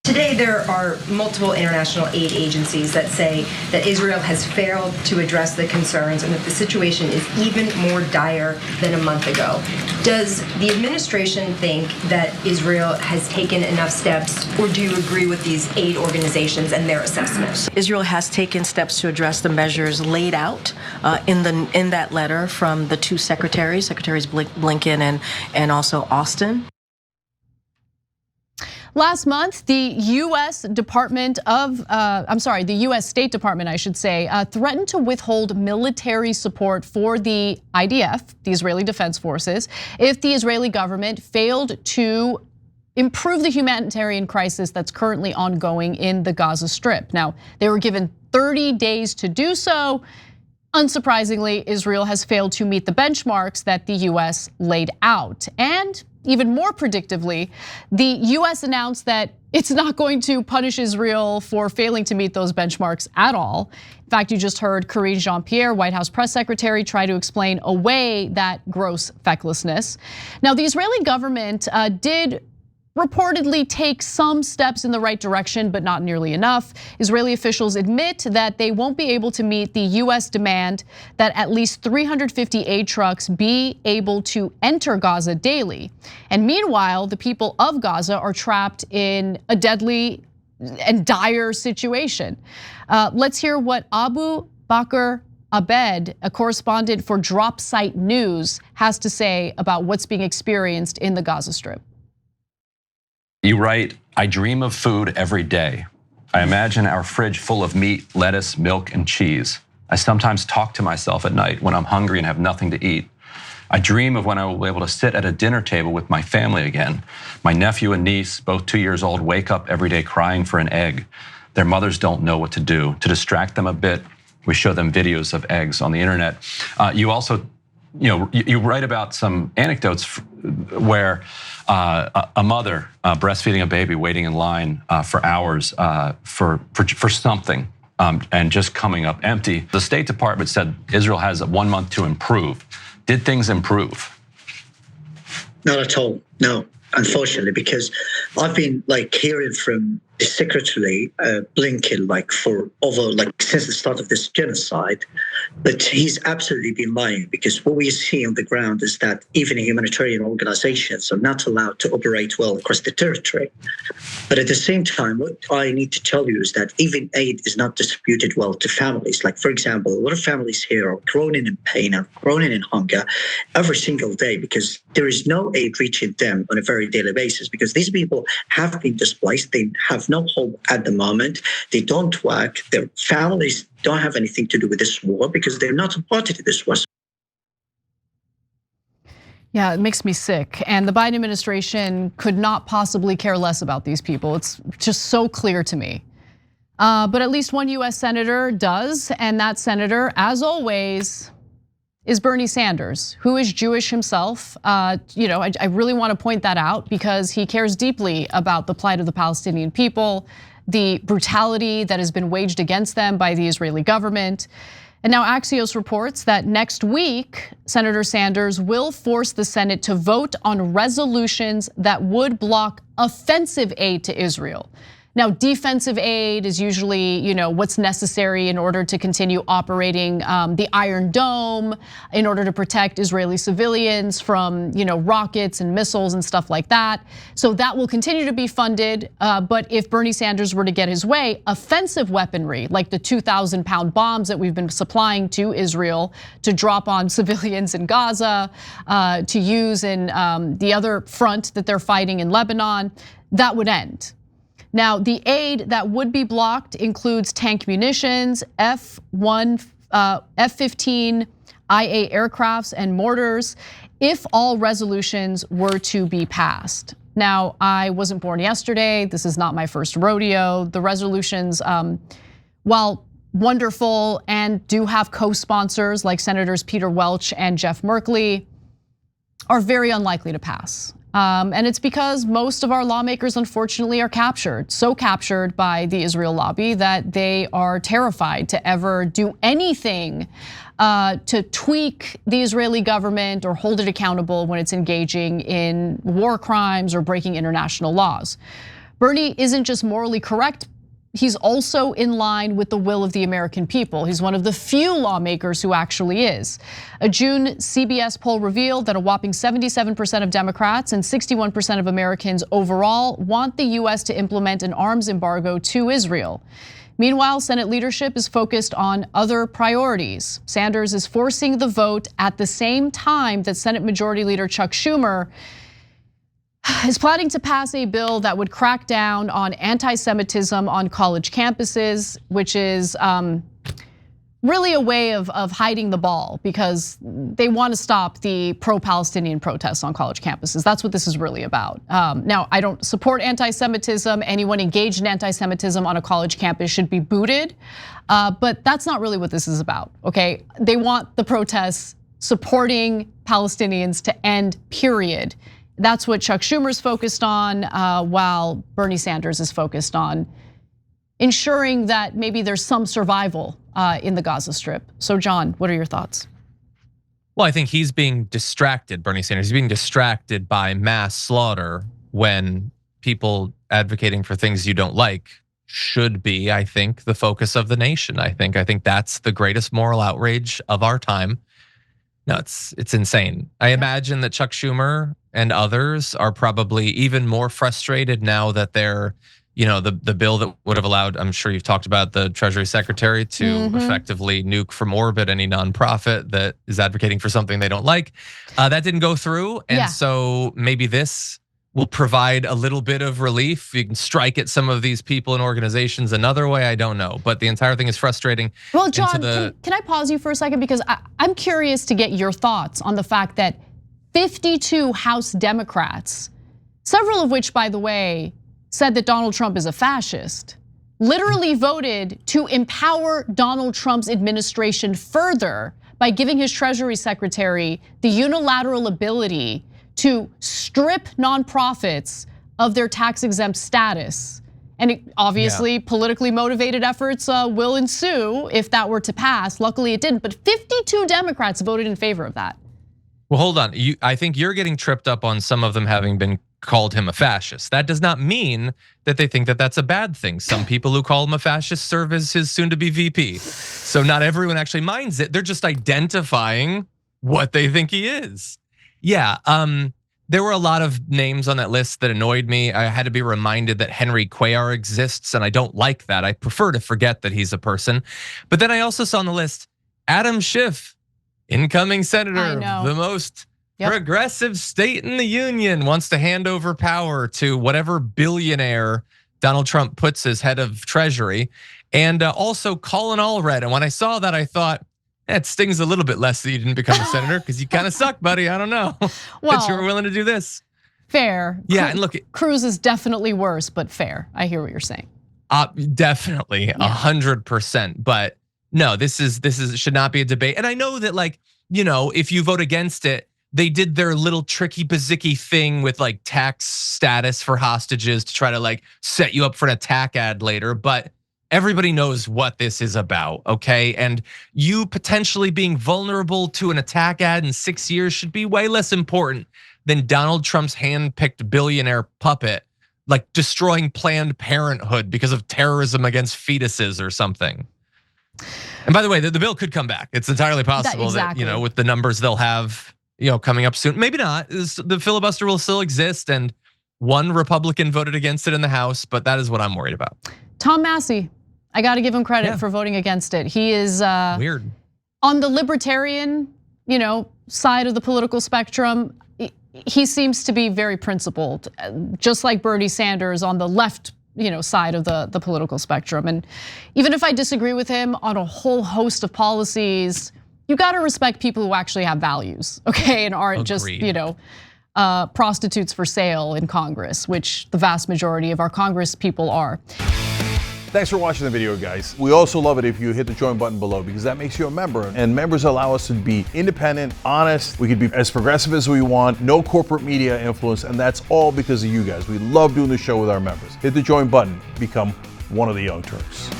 Today, there are multiple international aid agencies that say that Israel has failed to address the concerns and that the situation is even more dire than a month ago. Does the administration think that Israel has taken enough steps, or do you agree with these aid organizations and their assessments? Israel has taken steps to address the measures laid out in that letter from the two Secretaries Blinken and also Austin. Last month, the U.S. State Department, I should say, threatened to withhold military support for the IDF, the Israeli Defense Forces, if the Israeli government failed to improve the humanitarian crisis that's currently ongoing in the Gaza Strip. Now, they were given 30 days to do so. Unsurprisingly, Israel has failed to meet the benchmarks that the US laid out. And even more predictably, the US announced that it's not going to punish Israel for failing to meet those benchmarks at all. In fact, you just heard Karine Jean-Pierre, White House press secretary, try to explain away that gross fecklessness. Now, the Israeli government did reportedly take some steps in the right direction, but not nearly enough. Israeli officials admit that they won't be able to meet the US demand that at least 350 aid trucks be able to enter Gaza daily. And meanwhile, the people of Gaza are trapped in a deadly and dire situation. Let's hear what Abu Bakr Abed, a correspondent for Drop Site News, has to say about what's being experienced in the Gaza Strip. You write, I dream of food every day. I imagine our fridge full of meat, lettuce, milk, and cheese. I sometimes talk to myself at night when I'm hungry and have nothing to eat. I dream of when I will be able to sit at a dinner table with my family again. My nephew and niece, both 2 years old, wake up every day crying for an egg. Their mothers don't know what to do. To distract them a bit, we show them videos of eggs on the internet. You also, you write about some anecdotes where a mother breastfeeding a baby, waiting in line for hours for something, and just coming up empty. The State Department said Israel has 1 month to improve. Did things improve? Not at all, no, unfortunately, because I've been hearing from the Secretary Blinken for over since the start of this genocide, but he's absolutely been lying, because what we see on the ground is that even humanitarian organizations are not allowed to operate well across the territory. But at the same time, what I need to tell you is that even aid is not distributed well to families. For example, a lot of families here are groaning in pain and groaning in hunger every single day because there is no aid reaching them on a very daily basis, because these people have been displaced. They have no hope at the moment. They don't work. Their families don't have anything to do with this war because they're not a party to this war. Yeah, it makes me sick. And the Biden administration could not possibly care less about these people. It's just so clear to me. But at least one US senator does, and that senator, as always, is Bernie Sanders, who is Jewish himself. I really want to point that out because he cares deeply about the plight of the Palestinian people, the brutality that has been waged against them by the Israeli government. And now Axios reports that next week, Senator Sanders will force the Senate to vote on resolutions that would block offensive aid to Israel. Now, defensive aid is usually, what's necessary in order to continue operating the Iron Dome, in order to protect Israeli civilians from, rockets and missiles and stuff like that. So that will continue to be funded. But if Bernie Sanders were to get his way, offensive weaponry, like the 2,000-pound bombs that we've been supplying to Israel to drop on civilians in Gaza, to use in the other front that they're fighting in Lebanon, that would end. Now, the aid that would be blocked includes tank munitions, F-15 IA aircrafts and mortars, if all resolutions were to be passed. Now, I wasn't born yesterday. This is not my first rodeo. The resolutions, while wonderful and do have co-sponsors like Senators Peter Welch and Jeff Merkley, are very unlikely to pass. And it's because most of our lawmakers, unfortunately, are captured, so captured by the Israel lobby that they are terrified to ever do anything to tweak the Israeli government or hold it accountable when it's engaging in war crimes or breaking international laws. Bernie isn't just morally correct, he's also in line with the will of the American people. He's one of the few lawmakers who actually is. A June CBS poll revealed that a whopping 77% of Democrats and 61% of Americans overall want the US to implement an arms embargo to Israel. Meanwhile, Senate leadership is focused on other priorities. Sanders is forcing the vote at the same time that Senate Majority Leader Chuck Schumer is planning to pass a bill that would crack down on anti-Semitism on college campuses, which is really a way of hiding the ball because they want to stop the pro-Palestinian protests on college campuses. That's what this is really about. Now, I don't support anti-Semitism. Anyone engaged in anti-Semitism on a college campus should be booted, but that's not really what this is about, okay? They want the protests supporting Palestinians to end, period. That's what Chuck Schumer's focused on, while Bernie Sanders is focused on ensuring that maybe there's some survival in the Gaza Strip. So John, what are your thoughts? Well, I think he's being distracted, Bernie Sanders. He's being distracted by mass slaughter when people advocating for things you don't like should be, I think, the focus of the nation. I think that's the greatest moral outrage of our time. No, it's insane. I imagine that Chuck Schumer and others are probably even more frustrated now that they're, the bill that would have allowed, I'm sure you've talked about, the Treasury Secretary to effectively nuke from orbit any nonprofit that is advocating for something they don't like. That didn't go through, and so maybe this will provide a little bit of relief. You can strike at some of these people and organizations another way, I don't know. But the entire thing is frustrating. Well, John, can I pause you for a second? Because I'm curious to get your thoughts on the fact that 52 House Democrats, several of which, by the way, said that Donald Trump is a fascist, literally voted to empower Donald Trump's administration further by giving his Treasury Secretary the unilateral ability to strip nonprofits of their tax-exempt status. And obviously, politically motivated efforts will ensue if that were to pass. Luckily, it didn't, but 52 Democrats voted in favor of that. Well, hold on. I think you're getting tripped up on some of them having been called him a fascist. That does not mean that they think that that's a bad thing. Some people who call him a fascist serve as his soon-to-be VP. So not everyone actually minds it. They're just identifying what they think he is. Yeah, there were a lot of names on that list that annoyed me. I had to be reminded that Henry Cuellar exists, and I don't like that. I prefer to forget that he's a person. But then I also saw on the list Adam Schiff, incoming senator, the most progressive state in the union, wants to hand over power to whatever billionaire Donald Trump puts as head of Treasury, and also Colin Allred. And when I saw that, I thought, it stings a little bit less that you didn't become a senator because you kind of suck, buddy. I don't know that you were willing to do this. Fair. Yeah, and look, Cruz is definitely worse, but fair. I hear what you're saying. Definitely 100%. But no, this should not be a debate. And I know that, like, if you vote against it, they did their little tricky bazooky thing with like tax status for hostages to try to like set you up for an attack ad later. But everybody knows what this is about, okay? And you potentially being vulnerable to an attack ad in 6 years should be way less important than Donald Trump's hand-picked billionaire puppet, like destroying Planned Parenthood because of terrorism against fetuses or something. And by the way, the bill could come back. It's entirely possible that, with the numbers they'll have, coming up soon. Maybe not. The filibuster will still exist, and one Republican voted against it in the House, but that is what I'm worried about. Tom Massey, I got to give him credit for voting against it. He is weird on the libertarian, side of the political spectrum. He seems to be very principled, just like Bernie Sanders on the left, side of the political spectrum. And even if I disagree with him on a whole host of policies, you got to respect people who actually have values, okay, and aren't just prostitutes for sale in Congress, which the vast majority of our Congress people are. Thanks for watching the video, guys. We also love it if you hit the join button below because that makes you a member, and members allow us to be independent, honest. We can be as progressive as we want, no corporate media influence, and that's all because of you guys. We love doing the show with our members. Hit the join button, become one of the Young Turks.